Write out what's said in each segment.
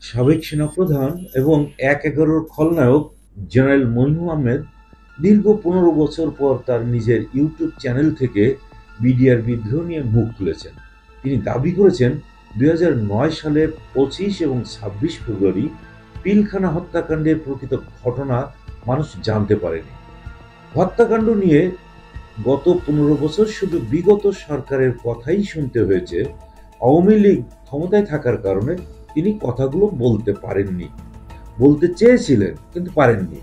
সাবেক সেনাপ্রধান এবং ১/১১-র খলনায়ক জেনারেল মইনু আহমেদ দীর্ঘ ১৫ বছর পর তার নিজের ইউটিউব চ্যানেল থেকে বিডিআর বিদ্রোহ নিয়ে মুখ খুলেছেন। তিনি দাবি করেছেন ২০০৯ সালের ২৫ এবং ২৬ ফেব্রুয়ারি পিলখানা হত্যাকাণ্ডের প্রকৃত ঘটনা মানুষ জানতে পারেনি। হত্যাকাণ্ড নিয়ে গত ১৫ বছর শুধু বিগত সরকারের কথাই শুনতে হয়েছে। আওয়ামী লীগ ক্ষমতায় থাকার কারণে তিনি কথাগুলো বলতে পারেননি, বলতে চেয়েছিলেন কিন্তু পারেননি।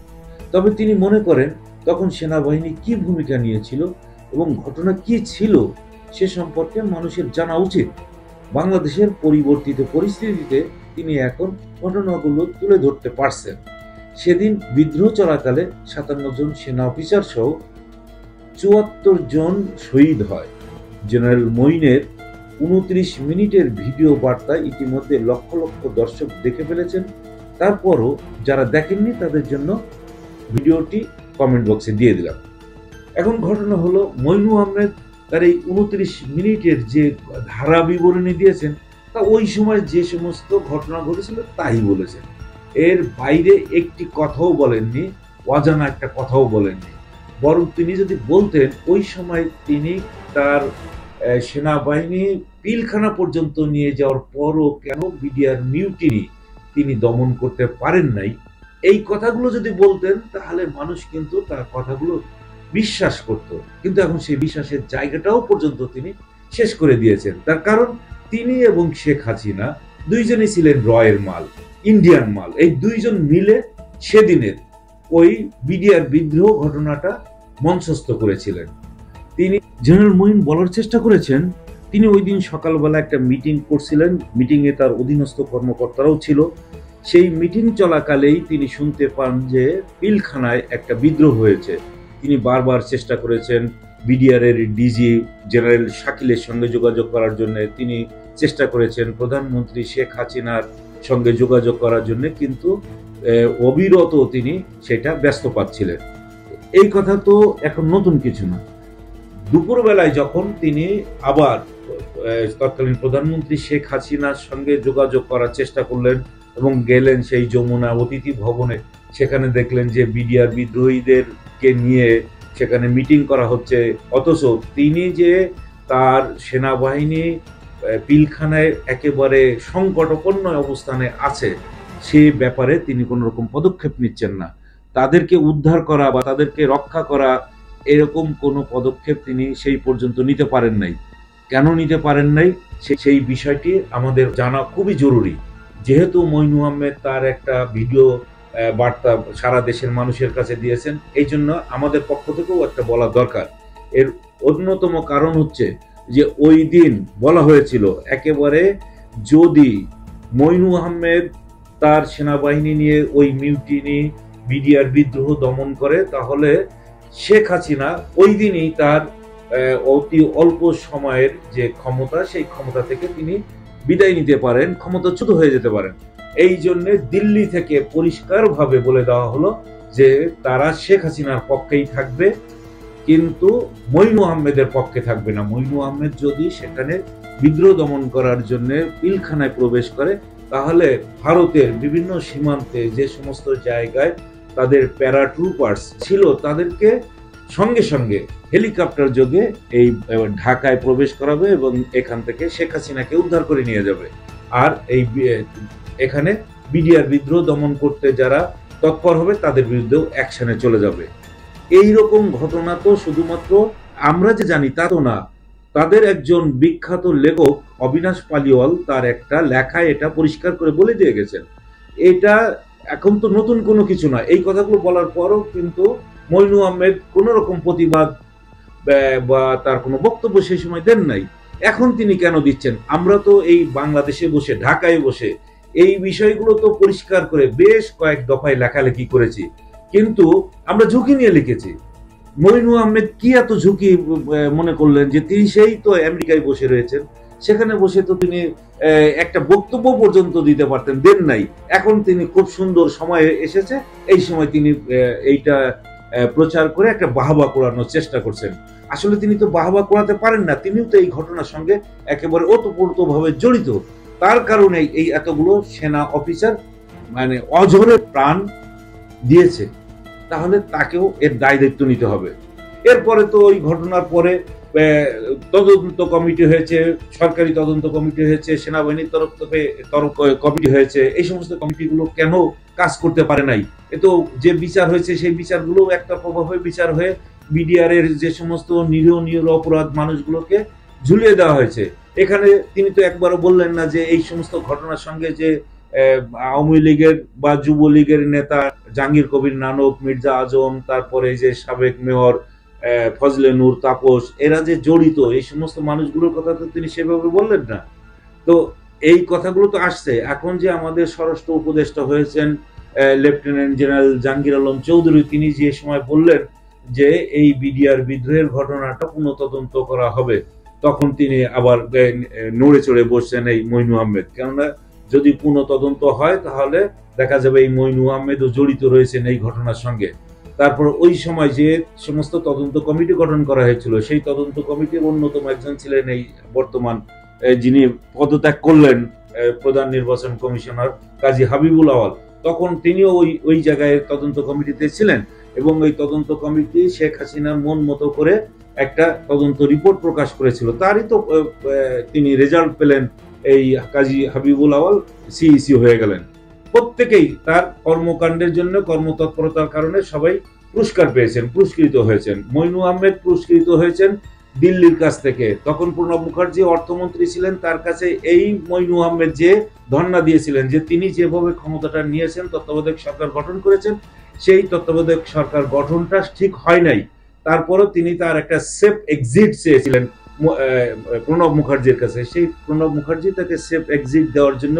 তবে তিনি মনে করেন তখন সেনাবাহিনী কি ভূমিকা নিয়েছিল এবং ঘটনা কি ছিল সে সম্পর্কে মানুষের জানা উচিত। বাংলাদেশের পরিবর্তিত পরিস্থিতিতে তিনি এখন ঘটনাগুলো তুলে ধরতে পারছেন। সেদিন বিদ্রোহ চলাকালে ৫৭ জন সেনা অফিসার সহ ৭৪ জন শহীদ হয়। জেনারেল মঈনের ২৯ মিনিটের ভিডিও বার্তা ইতিমধ্যে লক্ষ লক্ষ দর্শক দেখে ফেলেছেন। তারপরও যারা দেখেননি তাদের জন্য ভিডিওটি কমেন্ট বক্সে দিয়ে দিলাম। এখন ঘটনা হলো, মইনু আহমেদ তার এই ২৯ মিনিটের যে ধারা বিবরণী দিয়েছেন তা ওই সময় যে সমস্ত ঘটনা ঘটেছিল তাই বলেছেন। এর বাইরে একটি কথাও বলেননি, অজানা একটা কথাও বলেননি। বরং তিনি যদি বলতেন ওই সময় তিনি তার সেনাবাহিনী পিলখানা পর্যন্ত নিয়ে যাওয়ার পরও কেন বিডিআর মিউটিনি তিনি দমন করতে পারেন নাই, এই কথাগুলো যদি বলতেন তাহলে মানুষ কিন্তু তার কথাগুলো বিশ্বাস করত। কিন্তু এখন সেই বিশ্বাসের জায়গাটাও পর্যন্ত তিনি শেষ করে দিয়েছেন। তার কারণ তিনি এবং শেখ হাসিনা দুইজনই ছিলেন রয়ের মাল, ইন্ডিয়ান মাল। এই দুইজন মিলে সেদিনের ওই বিডিআর বিদ্রোহ ঘটনাটা মঞ্চস্থ করেছিলেন। তিনি জেনারেল মঈন বলার চেষ্টা করেছেন তিনি ওই দিন সকালবেলা একটা মিটিং করছিলেন, মিটিংয়ে তার অধীনস্থ কর্মকর্তারাও ছিল। সেই মিটিং চলাকালেই তিনি শুনতে পান যে পিলখানায় একটা বিদ্রোহ হয়েছে। তিনি বারবার চেষ্টা করেছেন বিডিআর এর ডিজি জেনারেল শাকিলের সঙ্গে যোগাযোগ করার জন্য, তিনি চেষ্টা করেছেন প্রধানমন্ত্রী শেখ হাসিনার সঙ্গে যোগাযোগ করার জন্য, কিন্তু অবিরত তিনি সেটা ব্যস্ত পাচ্ছিলেন। এই কথা তো এখন নতুন কিছু না। দুপুরবেলায় যখন তিনি আবার তৎকালীন প্রধানমন্ত্রী শেখ হাসিনার সঙ্গে যোগাযোগ করার চেষ্টা করলেন এবং গেলেন সেই যমুনা অতিথি ভবনে, সেখানে দেখলেন যে বিডিআর বিদ্রোহীদেরকে নিয়ে সেখানে মিটিং করা হচ্ছে, অথচ তিনি যে তার সেনাবাহিনী পিলখানায় একেবারে সংকটাপন্ন অবস্থানে আছে সে ব্যাপারে তিনি কোনো রকম পদক্ষেপ নিচ্ছেন না। তাদেরকে উদ্ধার করা বা তাদেরকে রক্ষা করা এরকম কোনো পদক্ষেপ তিনি সেই পর্যন্ত নিতে পারেন নাই। কেন নিতে পারেন নাই সেই বিষয়টি আমাদের জানা খুবই জরুরি। যেহেতু মইনু আহমেদ তার একটা ভিডিও বার্তা সারা দেশের মানুষের কাছে দিয়েছেন, এই জন্য আমাদের পক্ষ থেকেও একটা বলা দরকার। এর অন্যতম কারণ হচ্ছে যে ওই দিন বলা হয়েছিল একেবারে যদি মইনু আহমেদ তার সেনাবাহিনী নিয়ে ওই মিউটিনি বিডিআর বিদ্রোহ দমন করে তাহলে শেখ হাসিনা ওই দিনই তার অতি অল্প সময়ের যে ক্ষমতা সেই ক্ষমতা থেকে তিনি বিদায় নিতে পারেন, ক্ষমতাচ্যুত হয়ে যেতে পারেন। এই জন্য দিল্লি থেকে পরিষ্কারভাবে বলে দেওয়া হলো যে তারা শেখ হাসিনার পক্ষেই থাকবে, কিন্তু মইনু আহমেদের পক্ষে থাকবে না। মইনু আহমেদ যদি সেখানে বিদ্রোহ দমন করার জন্য পিলখানায় প্রবেশ করে তাহলে ভারতের বিভিন্ন সীমান্তে যে সমস্ত জায়গায় তাদের প্যারাট্রুপার্স ছিল তাদেরকে সঙ্গে সঙ্গে হেলিকপ্টার যোগে এই ঢাকায় প্রবেশ করাবে এবং এখান থেকে শেখ হাসিনাকে উদ্ধার করে নিয়ে যাবে। আর এই এখানে বিডিআর বিদ্রোহ দমন করতে যারা তৎপর হবে তাদের বিরুদ্ধেও অ্যাকশনে চলে যাবে। এই রকম ঘটনা তো শুধুমাত্র আমরা যে জানি তা তো না। তাদের একজন বিখ্যাত লেখক অবিনাশ পালিওয়াল তার একটা লেখায় এটা পরিষ্কার করে বলে দিয়ে গেছেন। এটা এখন তো নতুন কোনো কিছু না। এই কথাগুলো বলার পরও কিন্তু মইনু আহমেদ কোনো রকম প্রতিবাদ বা তার কোনো বক্তব্য সেই সময় দেন নাই। এখন তিনি কেন দিচ্ছেন? আমরা তো এই বাংলাদেশে বসে, ঢাকায় বসে এই বিষয়গুলো তো পরিষ্কার করে বেশ কয়েক দফায় লেখালেখি করেছি, কিন্তু আমরা ঝুঁকি নিয়ে লিখেছি। মইনু আহমেদ কি এত ঝুঁকি মনে করলেন যে তিনি সেই তো আমেরিকায় বসে রয়েছেন, সেখানে বসে তো তিনি একটা বক্তব্য পর্যন্ত দিতে পারতেন, দেন নাই। এখন তিনি খুব সুন্দর সময় এসেছে, এই সময় তিনি এইটা প্রচার করে একটা বাহবা কোড়ানোর চেষ্টা করছেন। আসলে তিনি তো বাহবা কোড়াতে পারেন না, তিনিও তো এই ঘটনার সঙ্গে একেবারে ওতপ্রোতভাবে জড়িত। তার কারণে এই এতগুলো সেনা অফিসার মানে অঝরে প্রাণ দিয়েছে, তাহলে তাকেও এর দায় দায়িত্ব নিতে হবে। এরপরে তো ওই ঘটনার পরে তদন্ত কমিটি হয়েছে, সরকারি তদন্ত কমিটি হয়েছে, সেনাবাহিনীর তরফ থেকে কমিটি হয়েছে। এই সমস্ত কমিটিগুলো কেন কাজ করতে পারে নাই? এ তো যে বিচার হয়েছে সেই বিচারগুলো একটা প্রভাবে বিচার হয়ে বিডিআর এর যে সমস্ত নিরীহ অপরাধ মানুষগুলোকে ঝুলিয়ে দেওয়া হয়েছে। এখানে তিনি তো একবারও বললেন না যে এই সমস্ত ঘটনার সঙ্গে যে আওয়ামী লীগের বা যুবলীগের নেতা জাহাঙ্গীর কবির নানক, মির্জা আজম, তারপরে যে সাবেক মেয়র ফজলে নূর, তাপস, এরা যে জড়িত, এই সমস্ত মানুষগুলোর কথা তো তিনি সেভাবে বললেন না। তো এই কথাগুলো তো আসছে। এখন যে আমাদের স্বরাষ্ট্র উপদেষ্টা হয়েছেন লেফটেন্যান্ট জেনারেল জাহাঙ্গীর আলম চৌধুরী, তিনি যে সময় বললেন যে এই বিডিআর বিদ্রোহের ঘটনাটা পুনঃ তদন্ত করা হবে, তখন তিনি আবার নড়ে চড়ে বসছেন এই মইনু আহমেদ। কেননা যদি পুনঃ তদন্ত হয় তাহলে দেখা যাবে এই মইনু আহমেদও জড়িত রয়েছেন এই ঘটনার সঙ্গে। তারপর ওই সময় যে সমস্ত তদন্ত কমিটি গঠন করা হয়েছিল, সেই তদন্ত কমিটির অন্যতম একজন ছিলেন এই বর্তমান যিনি পদত্যাগ করলেন প্রধান নির্বাচন কমিশনার কাজী হাবিবুল আওয়াল। তখন তিনিও ওই জায়গায় তদন্ত কমিটিতে ছিলেন, এবং ওই তদন্ত কমিটি শেখ হাসিনার মন মতো করে একটা তদন্ত রিপোর্ট প্রকাশ করেছিল। তারই তো তিনি রেজাল্ট পেলেন, এই কাজী হাবিবুল আওয়াল সিইসি হয়ে গেলেন। প্রত্যেকেই তার কর্মকাণ্ডের জন্য, কর্মতৎপরতার কারণে সবাই পুরস্কার পেয়েছেন, পুরস্কৃত হয়েছেন। মইনু আহমেদ পুরস্কৃত হয়েছেন দিল্লির কাছ থেকে। তখন প্রণব মুখার্জি অর্থমন্ত্রী ছিলেন, তার কাছে এই মইনু আহমেদ যে ধর্ণা দিয়েছিলেন যে তিনি যেভাবে ক্ষমতাটা নিয়েছেন, তত্ত্বাবধায়ক সরকার গঠন করেছেন, সেই তত্ত্বাবধায়ক সরকার গঠনটা ঠিক হয় নাই। তারপরও তিনি তার একটা সেফ এক্সিট চেয়েছিলেন প্রণব মুখার্জির কাছে। সেই প্রণব মুখার্জি তাকে সেফ এক্সিট দেওয়ার জন্য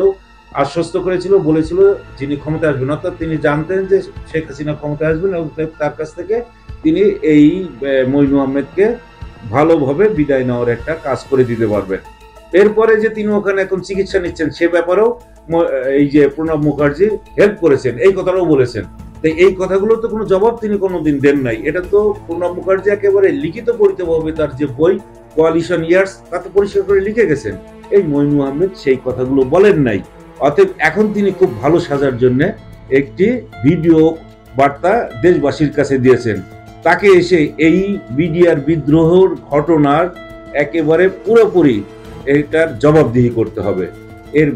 আশ্বস্ত করেছিল, বলেছিল যিনি ক্ষমতায় আসবেন, অর্থাৎ তিনি জানতেন যে শেখ হাসিনা ক্ষমতায় আসবেন, এবং তার কাছ থেকে তিনি এই মইনু আহমেদকে ভালোভাবে বিদায় নেওয়ার একটা কাজ করে দিতে পারবেন। এরপরে যে তিনি ওখানে এখন চিকিৎসা নিচ্ছেন, সে ব্যাপারেও এই যে প্রণব মুখার্জি হেল্প করেছেন, এই কথাটাও বলেছেন। তো এই কথাগুলো তো কোনো জবাব তিনি কোনোদিন দেন নাই। এটা তো প্রণব মুখার্জি একেবারে লিখিত পরিতভাবে তার যে বই কোয়ালিশন ইয়ার্স, তাতে পরিষ্কার করে লিখে গেছেন। এই মইনু আহমেদ সেই কথাগুলো বলেন নাই। অতএব এখন তিনি খুব ভালো সাজার জন্য একটি ভিডিও বার্তা দেশবাসীর কাছে দিয়েছেন। তাকে এসে এই বিডিআর বিদ্রোহের ঘটনার একেবারে পুরোপুরি এটার জবাবদিহি করতে হবে। এর